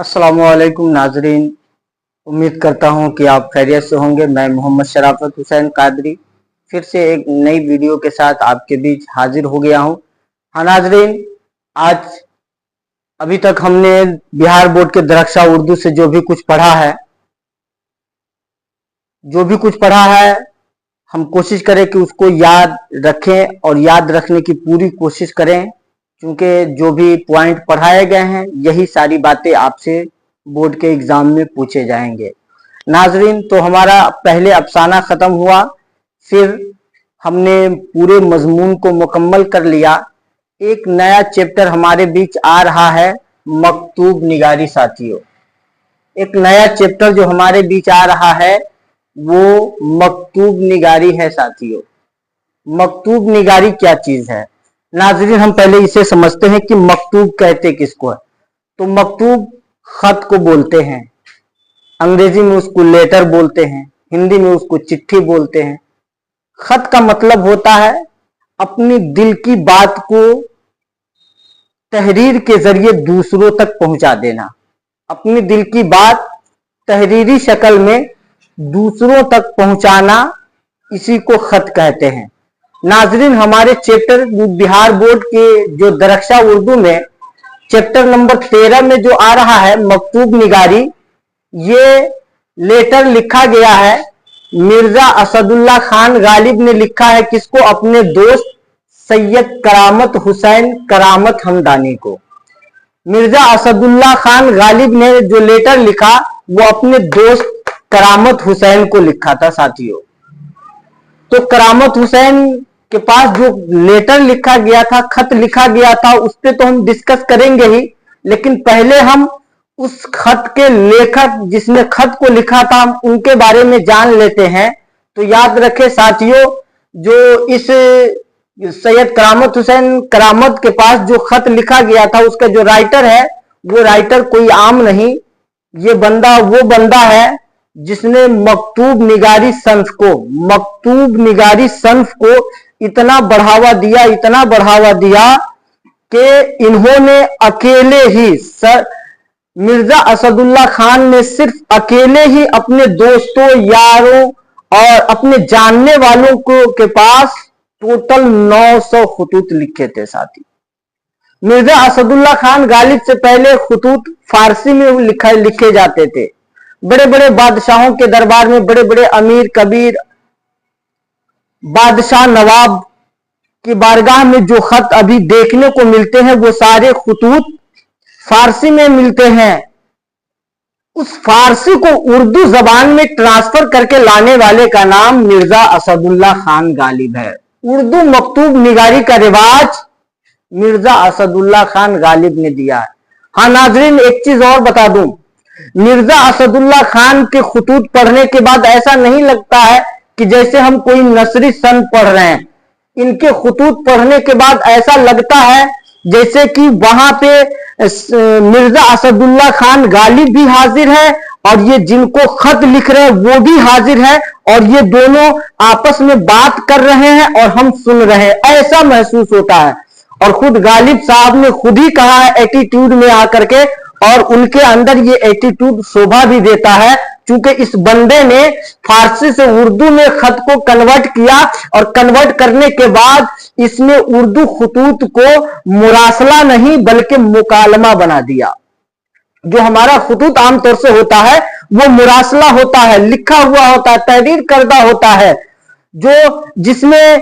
अस्सलामुअलैकुम नाजरीन, उम्मीद करता हूं कि आप खैरियत से होंगे। मैं मोहम्मद शराफत हुसैन कादरी फिर से एक नई वीडियो के साथ आपके बीच हाजिर हो गया हूं। हाँ नाजरीन, आज अभी तक हमने बिहार बोर्ड के दरक्षा उर्दू से जो भी कुछ पढ़ा है हम कोशिश करें कि उसको याद रखें और याद रखने की पूरी कोशिश करें, क्योंकि जो भी पॉइंट पढ़ाए गए हैं यही सारी बातें आपसे बोर्ड के एग्जाम में पूछे जाएंगे। नाजरीन, तो हमारा पहले अफसाना खत्म हुआ, फिर हमने पूरे मजमून को मुकम्मल कर लिया। एक नया चैप्टर हमारे बीच आ रहा है, मकतूब निगारी। साथियों, एक नया चैप्टर जो हमारे बीच आ रहा है वो मकतूब निगारी है। साथियों, मकतूब निगारी क्या चीज है? नाजरीन, हम पहले इसे समझते हैं कि मकतूब कहते किसको है। तो मकतूब खत को बोलते हैं, अंग्रेजी में उसको लेटर बोलते हैं, हिंदी में उसको चिट्ठी बोलते हैं। खत का मतलब होता है अपनी दिल की बात को तहरीर के जरिए दूसरों तक पहुंचा देना। अपनी दिल की बात तहरीरी शक्ल में दूसरों तक पहुंचाना, इसी को खत कहते हैं। नाजरीन, हमारे चैप्टर बिहार बोर्ड के जो दरक्षा उर्दू में चैप्टर नंबर 13 में जो आ रहा है मकतूब निगारी, ये लेटर लिखा गया है मिर्जा असदुल्ला खान गालिब ने लिखा है। किसको? अपने दोस्त सैयद करामत हुसैन करामत हमदानी को। मिर्जा असदुल्ला खान गालिब ने जो लेटर लिखा वो अपने दोस्त करामत हुसैन को लिखा था। साथियों, तो करामत हुसैन के पास जो लेटर लिखा गया था, खत लिखा गया था, उस पर तो हम डिस्कस करेंगे ही, लेकिन पहले हम उस खत के लेखक जिसने खत को लिखा था उनके बारे में जान लेते हैं। तो याद रखें साथियों, जो इस सैयद करामत हुसैन करामत के पास जो खत लिखा गया था उसका जो राइटर है वो राइटर कोई आम नहीं, ये बंदा वो बंदा है जिसने मकतूब निगारी सन्फ को इतना बढ़ावा दिया कि इन्होंने अकेले ही मिर्जा असदुल्ला खान ने सिर्फ अकेले ही अपने दोस्तों, यारों और अपने जानने वालों के पास टोटल 900 खुतूत लिखे थे। साथी, मिर्जा असदुल्ला खान गालिब से पहले खुतूत फारसी में लिखे जाते थे। बड़े बड़े बादशाहों के दरबार में बड़े बड़े अमीर कबीर बादशाह नवाब की बारगाह में जो खत अभी देखने को मिलते हैं वो सारे खुतूत फारसी में मिलते हैं। उस फारसी को उर्दू जबान में ट्रांसफर करके लाने वाले का नाम मिर्जा असदुल्ला खान गालिब है। उर्दू मकतूब निगारी का रिवाज मिर्जा असदुल्ला खान गालिब ने दिया है। हाँ नाजरीन, एक चीज और बता दूं, मिर्जा असदुल्ला खान के खुतूत पढ़ने के बाद ऐसा नहीं लगता है कि जैसे हम कोई नसरी सन पढ़ रहे हैं। इनके खुतूत पढ़ने के बाद ऐसा लगता है जैसे कि वहां पे मिर्जा असदुल्ला खान गालिब भी हाजिर है और ये जिनको खत लिख रहे हैं वो भी हाजिर है, और ये दोनों आपस में बात कर रहे हैं और हम सुन रहे हैं, ऐसा महसूस होता है। और खुद गालिब साहब ने खुद ही कहा है एटीट्यूड में आकर के, और उनके अंदर ये एटीट्यूड शोभा भी देता है, क्योंकि इस बंदे ने फारसी से उर्दू में खत को कन्वर्ट किया और कन्वर्ट करने के बाद इसने उर्दू खुतूत को मुरासला नहीं बल्कि मुकालमा बना दिया। जो हमारा खुतूत आमतौर से होता है वो मुरासला होता है, लिखा हुआ होता है, तहरीर करदा होता है, जो जिसमें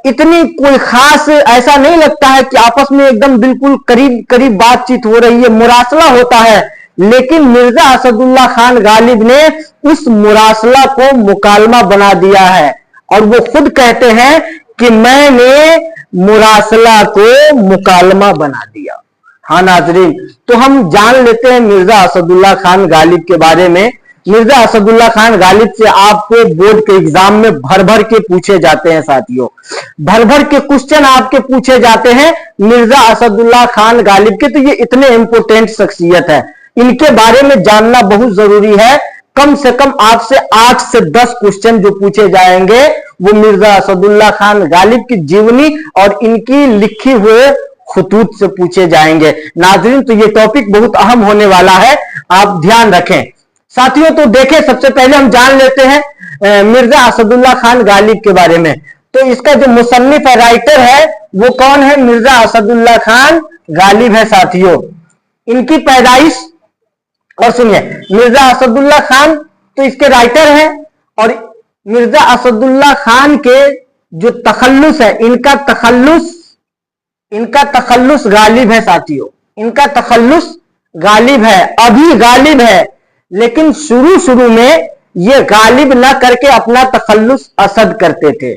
इतनी कोई खास ऐसा नहीं लगता है कि आपस में एकदम बिल्कुल करीब करीब बातचीत हो रही है, मुरासला होता है। लेकिन मिर्जा असदुल्ला खान गालिब ने उस मुरासला को मुकालमा बना दिया है, और वो खुद कहते हैं कि मैंने मुरासला को मुकालमा बना दिया। हाँ नाजरीन, तो हम जान लेते हैं मिर्जा असदुल्ला खान गालिब के बारे में। मिर्जा असदुल्ला खान गालिब से आपको बोर्ड के एग्जाम में भर भर के पूछे जाते हैं। साथियों, भर भर के क्वेश्चन आपके पूछे जाते हैं मिर्जा असदुल्ला खान गालिब के। तो ये इतने इंपोर्टेंट शख्सियत है, इनके बारे में जानना बहुत जरूरी है। कम से कम आपसे 8 से 10 क्वेश्चन जो पूछे जाएंगे वो मिर्जा असदुल्ला खान गालिब की जीवनी और इनकी लिखी हुए खुतूत से पूछे जाएंगे। नाज़रीन, तो ये टॉपिक बहुत अहम होने वाला है, आप ध्यान रखें। साथियों, तो देखें, सबसे पहले हम जान लेते हैं मिर्जा असदुल्ला खान गालिब के बारे में। तो इसका जो मुसन्निफ है, राइटर है, वो कौन है? मिर्जा असदुल्ला खान गालिब है साथियों। इनकी पैदाइश, और सुनिए, मिर्जा असदुल्ला खान तो इसके राइटर हैं, और मिर्जा असदुल्ला खान के जो तखल्लुस है, इनका तखल्लुस गालिब है साथियों। इनका तखल्लुस गालिब है, अभी गालिब है, लेकिन शुरू में ये गालिब ना करके अपना तखल्लुस असद करते थे।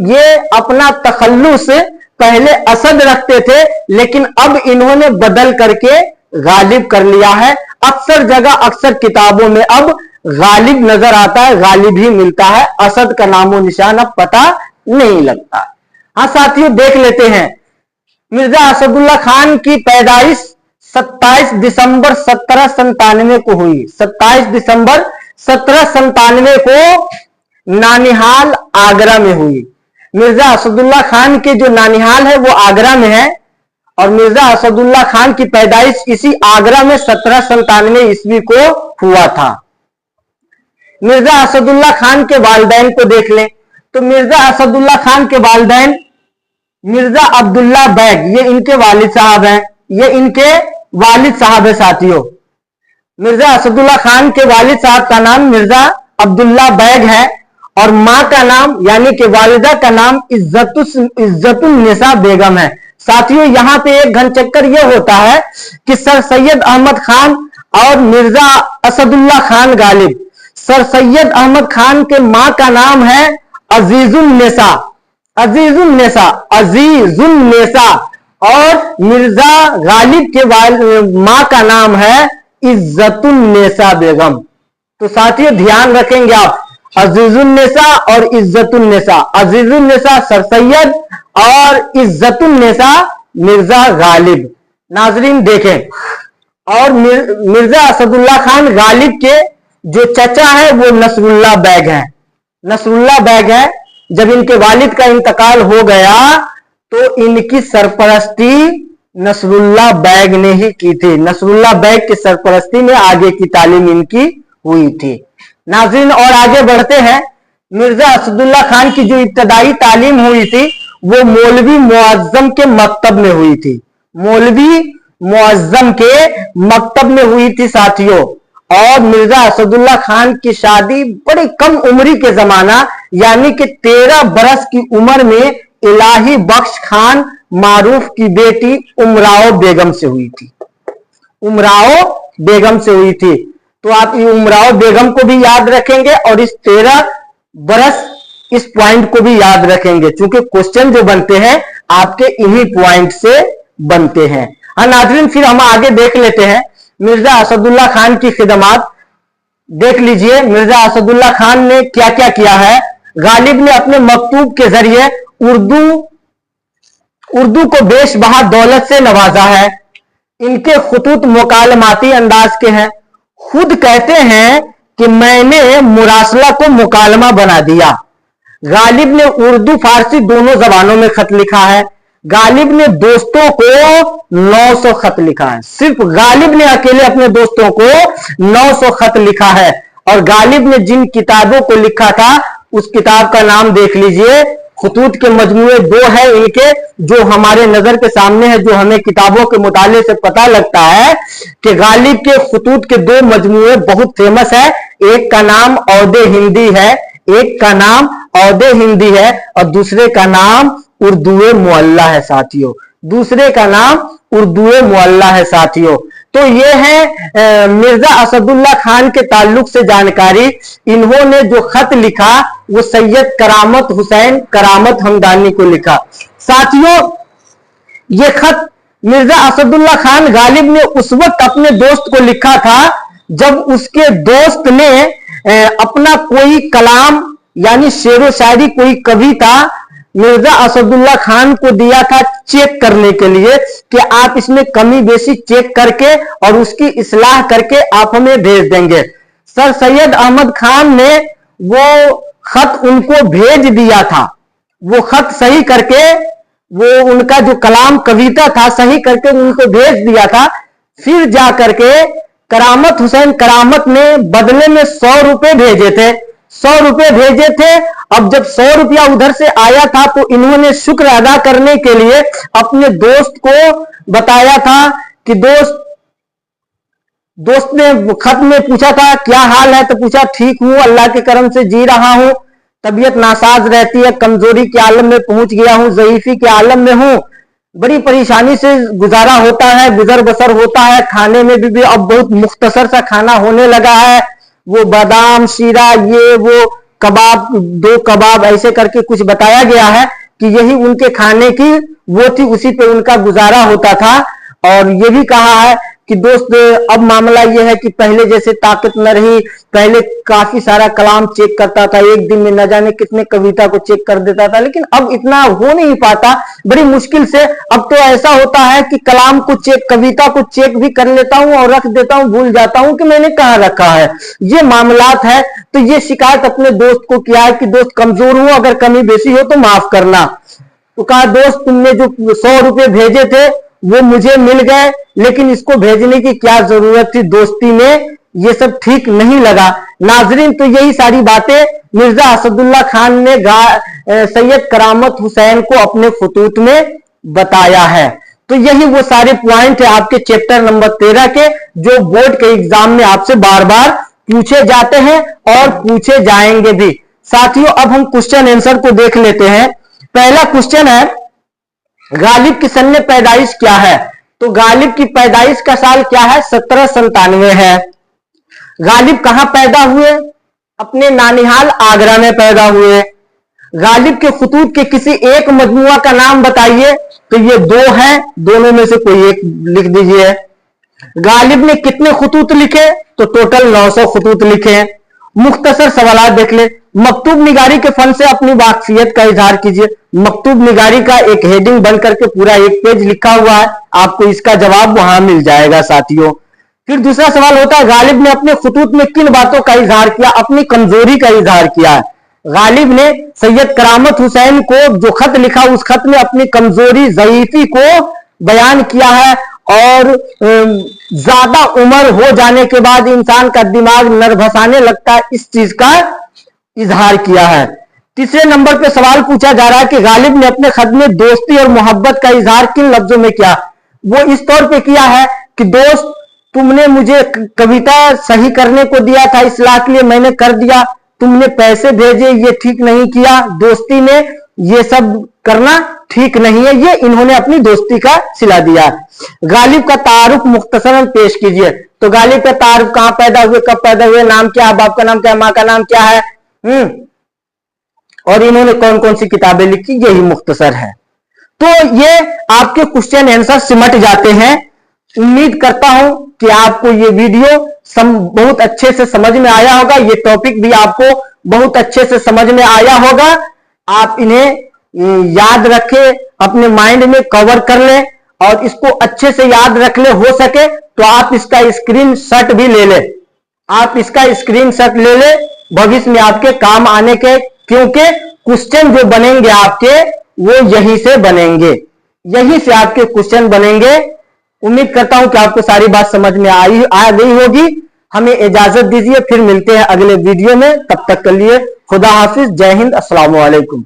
ये अपना तखल्लुस पहले असद रखते थे, लेकिन अब इन्होंने बदल करके गालिब कर लिया है। अक्सर जगह, अक्सर किताबों में अब गालिब नजर आता है, गालिब ही मिलता है, असद का नामो निशान अब पता नहीं लगता। हाँ साथियों, देख लेते हैं, मिर्जा असदुल्ला खान की पैदाइश 27 दिसंबर 1797 को हुई। 27 दिसंबर 1797 को नानिहाल, आगरा में हुई। मिर्जा असदुल्ला खान के जो नानिहाल है वो आगरा में है, और मिर्जा असदुल्ला खान की पैदाइश इसी आगरा में 1797 ईस्वी को हुआ था। मिर्जा असदुल्ला खान के वालिदैन को देख लें, तो मिर्जा असदुल्ला खान के वालिदैन मिर्जा अब्दुल्ला बैग, ये इनके वालिद साहब हैं, ये इनके वालिद साहब है साथियों। मिर्जा असदुल्ला खान के वालिद साहब का नाम मिर्जा अब्दुल्ला बैग है, और मां का नाम यानी कि वालिदा का नाम इज्जतुन्निसा बेगम है। साथियों, यहां पे एक घन चक्कर यह होता है कि सर सैयद अहमद खान और मिर्जा असदुल्ला खान गालिब, सर सैयद अहमद खान के मां का नाम है अजीजुन्निसा, और मिर्जा गालिब के मां का नाम है इज्जतुन्निसा बेगम। तो साथियों ध्यान रखेंगे आप, अजीजुन्निसा और इज्जतुन्निसा, अजीजुन्निसा सर सैयद और इज्जतुन्निसा मिर्जा गालिब। नाजरीन देखें, और मिर्जा असदुल्ला खान गालिब के जो चचा है वो नसरुल्ला बैग है, नसरुल्ला बैग है। जब इनके वालिद का इंतकाल हो गया तो इनकी सरपरस्ती नसरुल्ला बैग ने ही की थी। नसरुल्ला बैग की सरपरस्ती में आगे की तालीम इनकी हुई थी। नाज़रीन, और आगे बढ़ते हैं, मिर्जा असदुल्ला खान की जो इब्तदाई तालीम हुई थी वो मौलवी मुअज्जम के मकतब में हुई थी, मौलवी मुअज्जम के मकतब में हुई थी साथियों। और मिर्जा असदुल्ला खान की शादी बड़ी कम उम्री के जमाना यानी कि 13 बरस की उम्र में इलाही बख्श खान मारूफ की बेटी उमराव बेगम से हुई थी, उमराव बेगम से हुई थी। तो आप ये उमराव बेगम को भी याद रखेंगे और इस 13 बरस इस पॉइंट को भी याद रखेंगे, क्योंकि क्वेश्चन जो बनते हैं आपके इन्हीं पॉइंट से बनते हैं। हाँ नाज़रीन, फिर हम आगे देख लेते हैं मिर्जा असदुल्ला खान की खिदमात। देख लीजिए मिर्जा असदुल्ला खान ने क्या क्या किया है। गालिब ने अपने मकतूब के जरिए उर्दू को बेशबहा दौलत से नवाजा है। इनके खुतूत मुकालमाती अंदाज के हैं। खुद कहते हैं कि मैंने मुरासला को मुकालमा बना दिया। गालिब ने उर्दू फारसी दोनों जबानों में खत लिखा है। गालिब ने दोस्तों को 900 खत लिखा है। सिर्फ गालिब ने अकेले अपने दोस्तों को 900 खत लिखा है। और गालिब ने जिन किताबों को लिखा था उस किताब का नाम देख लीजिए। खुतूत के मजमूए 2 है इनके, जो हमारे नजर के सामने है, जो हमें किताबों के मुताले से पता लगता है कि गालिब के खुतूत के 2 मजमूए बहुत फेमस है। एक का नाम औदे हिंदी है, एक का नाम औदे हिंदी है, और दूसरे का नाम उर्दूए मुअल्ला है साथियों। दूसरे का नाम उर्दूए मुअल्ला है साथियों। तो ये है मिर्जा असदुल्ला खान के ताल्लुक से जानकारी। इन्होंने जो खत लिखा वो सैयद करामत हुसैन करामत हमदानी को लिखा। साथियों, ये खत मिर्जा असदुल्ला खान गालिब ने उस वक्त अपने दोस्त को लिखा था जब उसके दोस्त ने अपना कोई कलाम यानी शेरो शायरी, कोई कविता मिर्जा असदुल्ला खान को दिया था चेक करने के लिए कि आप इसमें कमी बेशी चेक करके और उसकी इस्लाह करके आप हमें भेज देंगे। सर सैयद अहमद खान ने वो खत उनको भेज दिया था। वो खत सही करके वो उनका जो कलाम कविता था सही करके उनको भेज दिया था। फिर जा करके करामत हुसैन करामत ने बदले में 100 रुपए भेजे थे, 100 रुपए भेजे थे। अब जब 100 रुपया उधर से आया था तो इन्होंने शुक्र अदा करने के लिए अपने दोस्त को बताया था कि दोस्त ने खत में पूछा था क्या हाल है, तो पूछा ठीक हूं, अल्लाह के करम से जी रहा हूं, तबीयत नासाज रहती है, कमजोरी के आलम में पहुंच गया हूं, ज़ईफी के आलम में हूं, बड़ी परेशानी से गुजारा होता है, गुजर बसर होता है। खाने में भी अब बहुत मुख्तसर सा खाना होने लगा है, वो बादाम शीरा ये वो कबाब 2 कबाब ऐसे करके कुछ बताया गया है कि यही उनके खाने की वो थी, उसी पे उनका गुजारा होता था। और ये भी कहा है कि दोस्त अब मामला ये है कि पहले जैसे ताकत न रही, पहले काफी सारा कलाम चेक करता था, एक दिन में न जाने कितने कविता को चेक कर देता था, लेकिन अब इतना हो नहीं पाता, बड़ी मुश्किल से। अब तो ऐसा होता है कि कलाम को चेक, कविता को चेक भी कर लेता हूं और रख देता हूं, भूल जाता हूं कि मैंने कहां रखा है। ये मामलात है। तो ये शिकायत अपने दोस्त को किया है कि दोस्त कमजोर हूं, अगर कमी बेसी हो तो माफ करना। तो कहा दोस्त तुमने जो 100 रुपए भेजे थे वो मुझे मिल गए, लेकिन इसको भेजने की क्या जरूरत थी दोस्ती में, ये सब ठीक नहीं लगा। नाजरीन, तो यही सारी बातें मिर्जा असदुल्ला खान ने सैयद करामत हुसैन को अपने खतूत में बताया है। तो यही वो सारे पॉइंट है आपके चैप्टर नंबर 13 के, जो बोर्ड के एग्जाम में आपसे बार बार पूछे जाते हैं और पूछे जाएंगे भी। साथियों, अब हम क्वेश्चन आंसर को देख लेते हैं। पहला क्वेश्चन है, गालिब की सन पैदाइश क्या है? तो गालिब की पैदाइश का साल क्या है? 1797 है। गालिब कहां पैदा हुए? अपने नानिहाल आगरा में पैदा हुए। गालिब के खतूत के किसी एक मजमुआ का नाम बताइए। तो ये 2 हैं, दोनों में से कोई एक लिख दीजिए। गालिब ने कितने खतूत लिखे? तो टोटल 900 खतूत लिखे। मुख्तसर सवाल देख ले। मकतूब निगारी के फन से अपनी वाकफियत का इजहार कीजिए। मकतूब निगारी का एक हेडिंग बन करके पूरा 1 पेज लिखा हुआ है, आपको इसका जवाब वहां मिल जाएगा साथियों। फिर दूसरा सवाल होता है, गालिब ने अपने खतूत में किन बातों का इजहार किया? अपनी कमजोरी का इजहार किया है। गालिब ने सैयद करामत हुसैन को जो खत लिखा उस खत में अपनी कमजोरी ज़ईफी को बयान किया है, और ज्यादा उम्र हो जाने के बाद इंसान का दिमाग नरभसाने लगता है, इस चीज का इजहार किया है। तीसरे नंबर पे सवाल पूछा जा रहा है कि गालिब ने अपने खत में दोस्ती और मोहब्बत का इजहार किन लफ्जों में किया? वो इस तौर पे किया है कि दोस्त तुमने मुझे कविता सही करने को दिया था, इस्लाह के लिए मैंने कर दिया, तुमने पैसे भेजे ये ठीक नहीं किया, दोस्ती में ये सब करना ठीक नहीं है, ये इन्होंने अपनी दोस्ती का सिला दिया। गालिब का तारुफ मुख्तसरन पेश कीजिए। तो गालिब का तारुफ कहां पैदा हुए, कब पैदा हुए, नाम क्या है, बाप का नाम क्या है, मां का नाम क्या है, और इन्होंने कौन कौन सी किताबें लिखी, यही मुख्तसर है। तो ये आपके क्वेश्चन आंसर सिमट जाते हैं। उम्मीद करता हूं कि आपको ये वीडियो बहुत अच्छे से समझ में आया होगा, ये टॉपिक भी आपको बहुत अच्छे से समझ में आया होगा। आप इन्हें याद रखें, अपने माइंड में कवर कर लें और इसको अच्छे से याद रख ले। हो सके तो आप इसका स्क्रीनशॉट भी ले लें, आप इसका स्क्रीनशॉट ले ले भविष्य में आपके काम आने के, क्योंकि क्वेश्चन जो बनेंगे आपके वो यहीं से बनेंगे, यहीं से आपके क्वेश्चन बनेंगे। उम्मीद करता हूं कि आपको सारी बात समझ में आ गई होगी। हमें इजाजत दीजिए, फिर मिलते हैं अगले वीडियो में। तब तक के लिए खुदा हाफिज, जय हिंद, अस्सलाम वालेकुम।